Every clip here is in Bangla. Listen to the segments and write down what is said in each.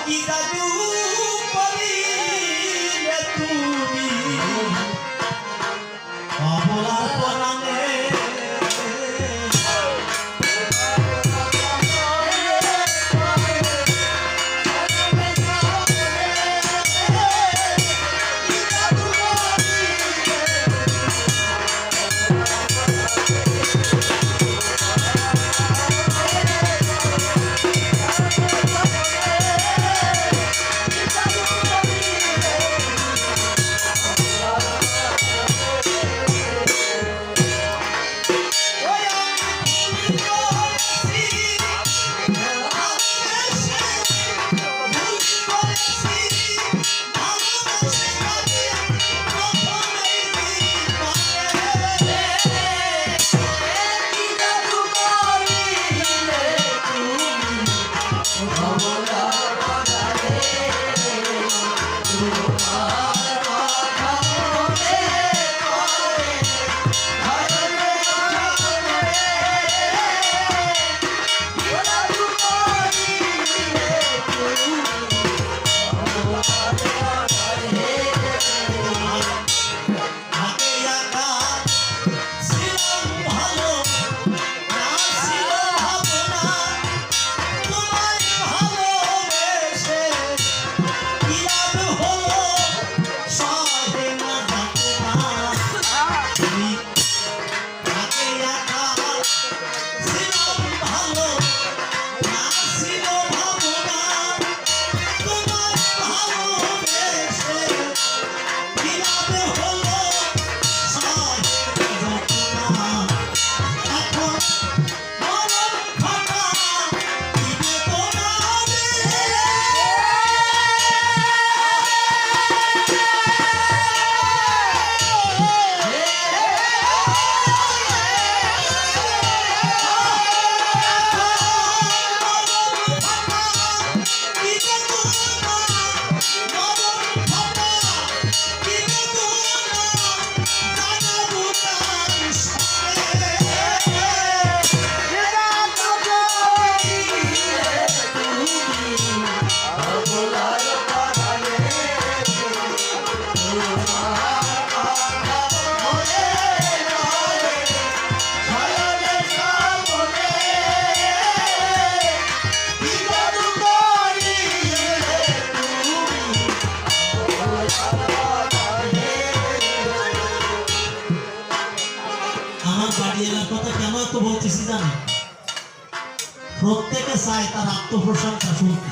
কি জাদু করিলে তুমি অবলার পরাণে প্রত্যেকে চায় তার আত্মপ্রশংসা শুনতে।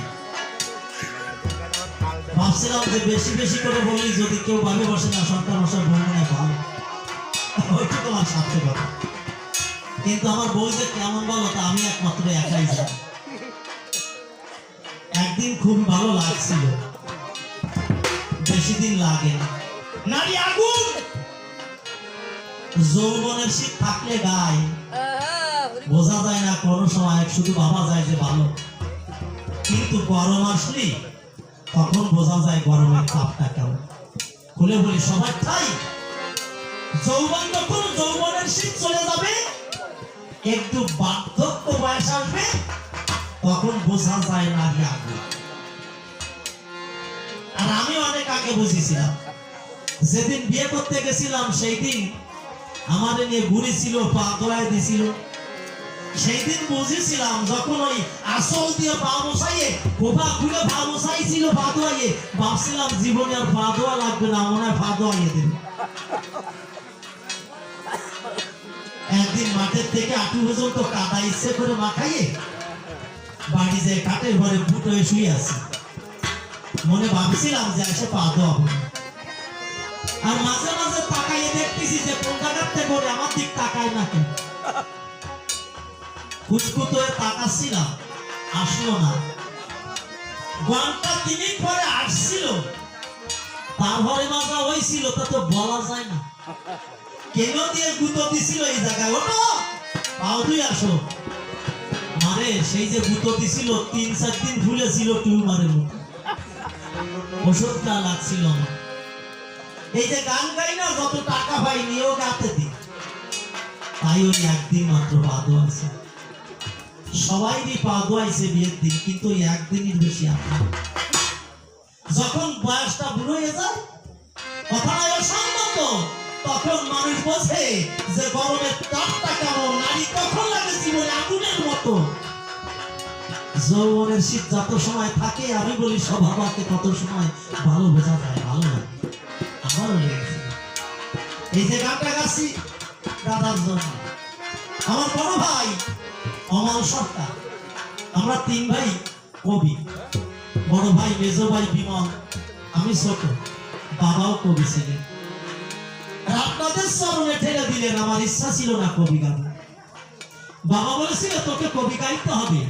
ভাবছিলাম যে বেশি বেশি করে বলি যদি কেউ ভালোবাসে না সন্তান বসার ভ্রমণে ভালো, ওইটুকু আমার সাথে কথা। কিন্তু আমার বউ যে কেমন বলো তা আমি একমাত্র একাই জানি। একদিন খুব ভালো লাগছিল, বেশি দিন লাগে না। নারী আগুন, যৌবনের শীত থাকলে গায়ে বোঝা যায় না কোনো সময়, শুধু ভাবা যায় যে ভালো, কিন্তু গরম আসলে তখন বোঝা যায় গরমের তাপটা কেমন। খুলে বলি সবার ঠাই যৌবন, যখন যৌবনের শীত চলে যাবে একটু বার্ধক্য বয়স আসবে তখন বোঝা যায় নারী আগুন। আর আমি অনেক আগে বুঝেছিলাম, যেদিন বিয়ে করতে গেছিলাম সেই দিন আমার নিয়ে ঘুরি ছিল, পা দোয়ায় দিছিল। সেই দিন বুঝেছিলাম যখন ওই আসল দিয়ে পা বসাইয়ে কোপা খুলে পা বসাইছিল পা দোয়াইয়ে, ভাবছিলাম জীবনে আর পা দোয়া লাগবে না, মনে হয় পা দোয়াইয়ে দেবে। একদিন মাঠের থেকে আটু পর্যন্ত কাদা ইচ্ছে করে মাখাইয়ে বাড়ি যে কাঠের ঘরে বুট হয়ে শুয়ে আছে, মনে ভাবছিলাম যে এসে পা দোয়া হবে। আর মাঝে মাঝে তাকাইয়ে দেখতেছি যে কোন জায়গাতে করে আমার দিক তাকায় না কেন। কুচকুত হয়ে তাকাচ্ছিলাম, আসলো না। ঘন্টা তিনিক পরে আসছিল, তারপরে মাজা হয়েছিল তা তো বলা যায় না। কেন দিয়ে গুঁতো দিছিল এই জায়গায়, ওটো পাও তুই আসো। মানে সেই যে গুঁতো দিছিল ৩-৪ দিন ভুলেছিল টিউমারের মতো, ওষুধটা লাগছিল না। এই যে গান গাই না, যত টাকা পাই নিয়েও গাতে দিই, তাই ওই একদিন মাত্র বাদও আছে। সবাইরই পা ধোয়াইছে বিয়ের দিন, কিন্তু ওই একদিনের বেশি আপনি। যখন বয়সটা বুড়ো হয়ে যায়, কথাটা অসম্মত, তখন মানুষ বোঝে যে গরমের তাপটা কেমন, নারী কখন লাগে জীবনে আগুনের মতো। যৌবনের শীত যত সময় থাকে, আমি বলি স্বভাবকে কত সময় ভালো বোঝা যায়, ভালো লাগে। আমারও লেগেছে। এই যে গানটা গাছি দাদার জন্য, আমার বড় ভাই অমল সরকার, আমরা তিন ভাই কবি, বড় ভাই মেজ ভাই বিমল, আমি ছোট, বাবাও কবি ছিলেন। আপনাদের চরণে ঠেলে দিলেন, আমার ইচ্ছা ছিল না কবি গান। বাবা বলেছিল তোকে কবি গাইতে হবে,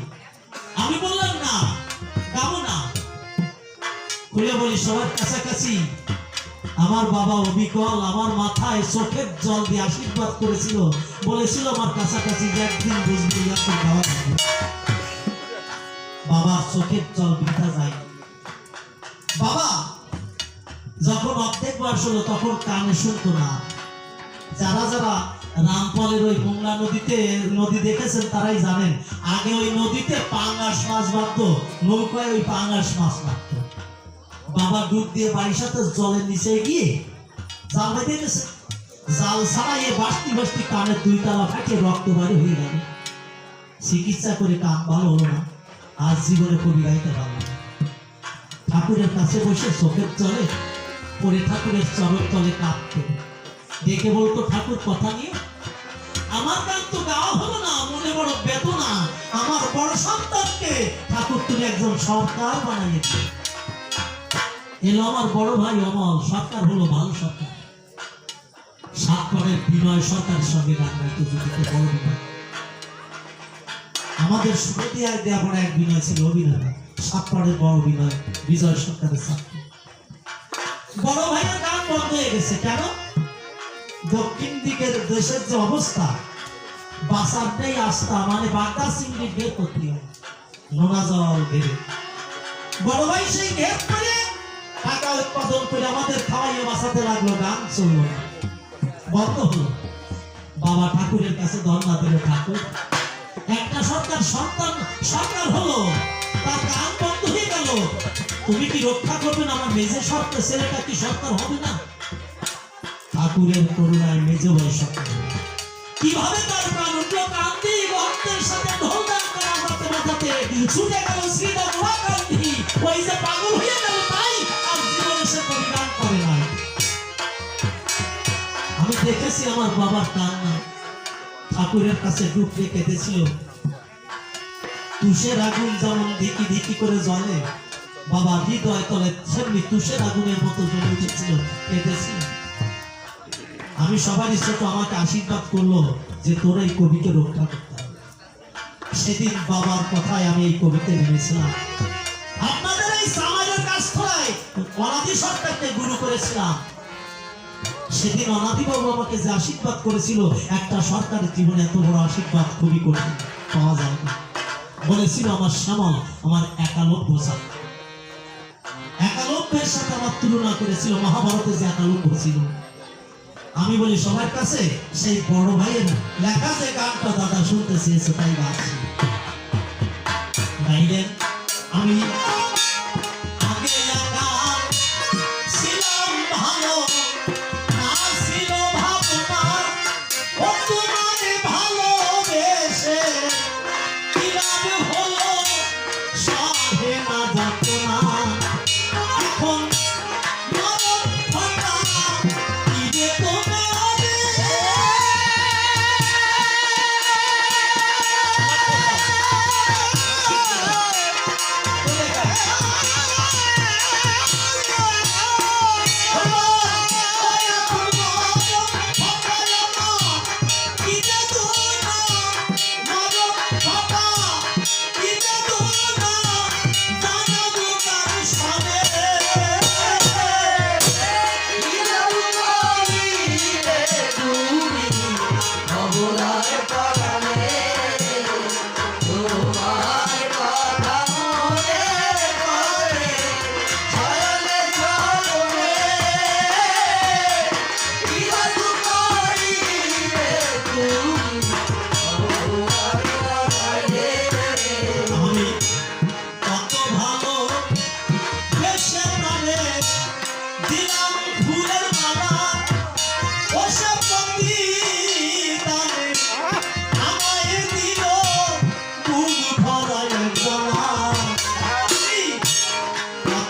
আমি বললাম না, গাবো না। খুলে বলি সবার কাছাকাছি আমার বাবা অবিকল, আমার মাথায় চোখের জল দিয়ে আশীর্বাদ করেছিল, বলেছিল আমার কাছাকাছি যে একদিন বুঝবি তোর গাওয়া যাবে। বাবার চোখের জল বৃথা যায়। বাবা যখন অর্ধেক বয়স হলো তখন কানে শুনতো না। যারা যারা রামপালের ওই মোংলা নদী দেখেছেন তারাই জানেন, আগে ওই নদীতে পাঙ্গাস মাছ বাঁধতো, নৌকায় ওই পাঙ্গাস মাছ মারতো। বাবা ডুব দিয়ে বাড়ির সাথে জলের নিচে গিয়ে জাল বেঁধে গেছে, জাল ছাড়াইয়ে বাঁচতে বাঁচতে কানের দুই তালা ফাটে রক্ত বাড়ি হয়ে গেল। চিকিৎসা করে কান ভালো হলো না, আজ জীবনে কবি গাইতে পারলো না। ঠাকুরের কাছে বসে চোখের জলে পরে ঠাকুরের চরণ তলে কাঁদতো, দেখে বলতো ঠাকুর কথা নিয়ে আমার গান তো গাওয়া হলো না, মনে বড় বেদনা, আমার বড় সন্তানকে ঠাকুর তুমি একজন সরকার বানাইয়েছে। এলো আমার বড় ভাই অমল সরকার, হলো ভালো সরকার। সাতপরের বিনয় সরকারের সঙ্গে গান গাইতো, যদি বড় বিনয়। আমাদের সুরতিয়ায় দেয়া বড় এক বিনয় ছিল, অভিনয় সাতপরের বড় বিনয় বিজয় সরকারের ছাত্র। বড় ভাইয়ের গান বন্ধ হয়ে গেছে কেন? দক্ষিণ দিকের দেশের যে অবস্থা, বাসার নেই আস্থা, মানে বাগদা চিংড়ি বের করতে হয় নোনা জল ঘেরে। বড় ভাই সেই ঘের করে টাকা উৎপাদন করে আমাদের খাওয়াইয়ে বাঁচাতে লাগলো, গান চললো না, বন্ধ হলো। বাবা ঠাকুরের কাছে ধর্ণা দিল, ঠাকুর একটা সরকার সন্তান সরকার হলো, তার গান বন্ধ হয়ে গেল, তুমি কি রক্ষা করবেন? আমার মেজে সরকার ছেলেটা কি সরকার হবে না? ঠাকুরের করুণায় মেজে ভাই সরকার। কিভাবে তার প্রাণ উঠলো, কান্দি ভক্তের সাথে ঢোল গান করা বাজাতে বাজাতে ছুটে গেল শ্রীরাম কান্দি, ওই যে পাগল হয়ে গেল, তাই আর জীবনে সে কবি গান করে নাই। আমি দেখেছি আমার বাবার কান্না, ঠাকুরের কাছে ডুবতে কেঁদেছিল। তুষের আগুন যেমন ধিকি ধিকি করে জ্বলে, বাবা হৃদয় তলে সেমনি তুষের আগুনের মতো জ্বলে উঠেছিল, কেঁদেছিল। আমি সবারই ছোট, আমাকে আশীর্বাদ করলো যে তোর এই কবিকে রক্ষা করতে হবে। সেদিন বাবার কথায় আমি এই কবিতে নেমেছিলাম। আপনাদের এই সামাজের কাজ করায় অনাদি সরকারকে গুরু করেছিলাম। সেদিন অনাদিবাবু আমাকে যে আশীর্বাদ করেছিল, একটা সরকারের জীবনে এত বড় আশীর্বাদ কবি করে পাওয়া যায় না। বলেছিল আমার শ্যামল আমার একালব্য ছাত্র, একালব্যের সাথে আমার তুলনা করেছিল, মহাভারতে যে একালব্য ছিল। আমি বলি সবার কাছে সেই বড় ভাইয়ের লেখা যে গানটা দাদা শুনতে চেয়েছে তাই গাচ্ছি। গাইলেন আমি আগে একা ছিলাম ভালো, না ছিল ভাবনা, ও তোমারে ভালোবেসে কিলাম হলো সাহে না যাতনা, এখন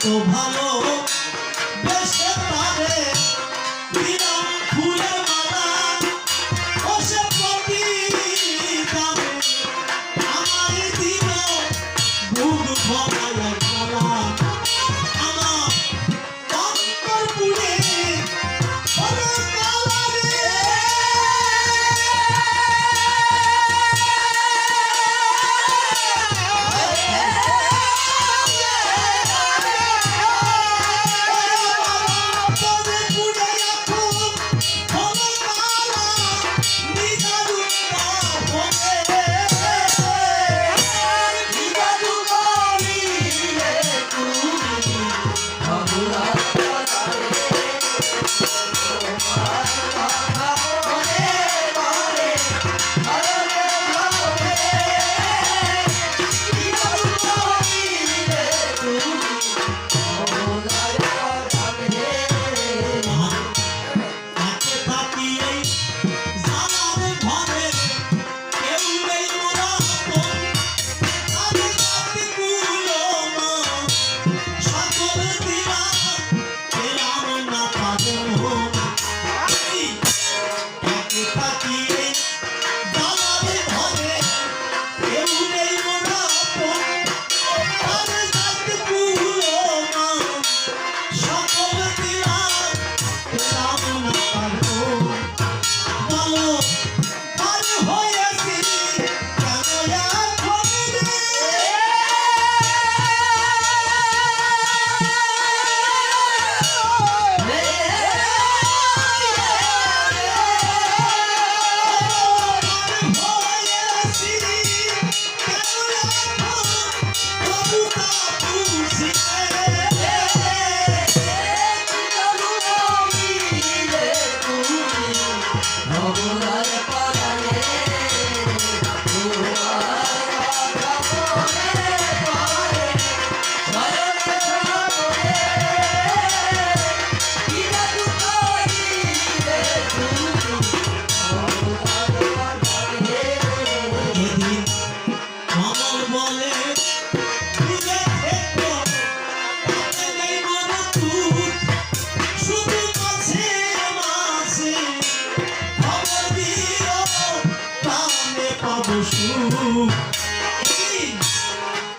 ভালো বেশে পারে দিলাম ফুলের মালা ও সে প্রতি দামে আমার দিল বুক ভরায় খেলা আমার অন্তর পুড়ে হলো কালা রে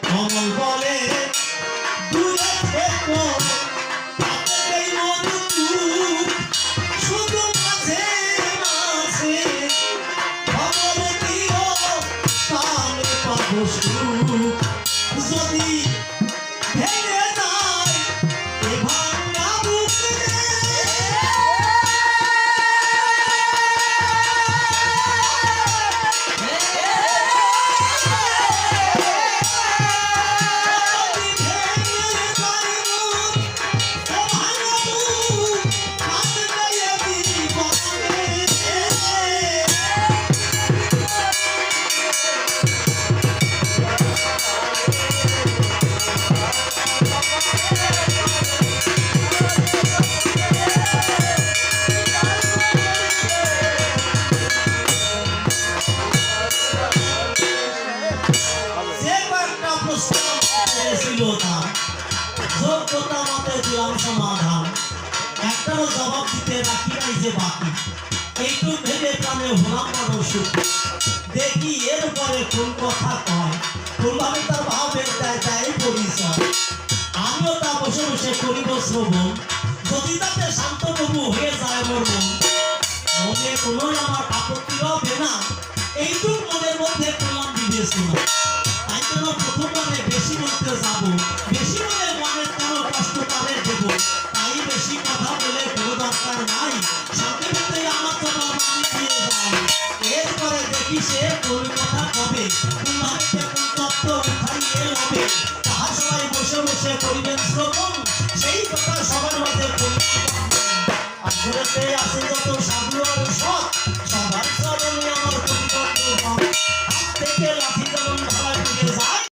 কমল বলে দূরে থেকো তাতে নেই মধুর শুধু মাঝে মাঝে খবর দিও তাহলে পাবো সুখ যদি ভেঙে যায় এ ভাঙা বুক যোগ্যতা মতে দিলাম সমাধান একটারও জবাব দিতে রাখি নাই যে বাকি এইটু ভেবে প্রাণে হলাম মানসুখ দেখি এরপরে কোন কথা কয় কোনভাবে তার ভাবের দেয় দেয় পরিচয় আমিও তা বসে বসে করিব শ্রবণ যদি তাতে শান্ত প্রভু হয়ে যায় মোর মন মনে কোনো আমার আপত্তি হবে না এইটুক মনের মধ্যে করলাম বিবেচনা তাই জন্য প্রথমবারে বেশি বলতে যাব বেশি বলে মনের কোনো কষ্ট তাদের দেব তাই বেশি কথা বলে কোনো দরকার নাই সাথে সাথে আমার তো আমি দিয়ে যাই এরপরে দেখি সে কোন কথা কবে কোনভাবে কোন তত্ত্ব উঠাইয়ে হবে তাহা সবাই বসে বসে করিবেন শ্রবণ সেই কথা সবার মধ্যে আসলে আছে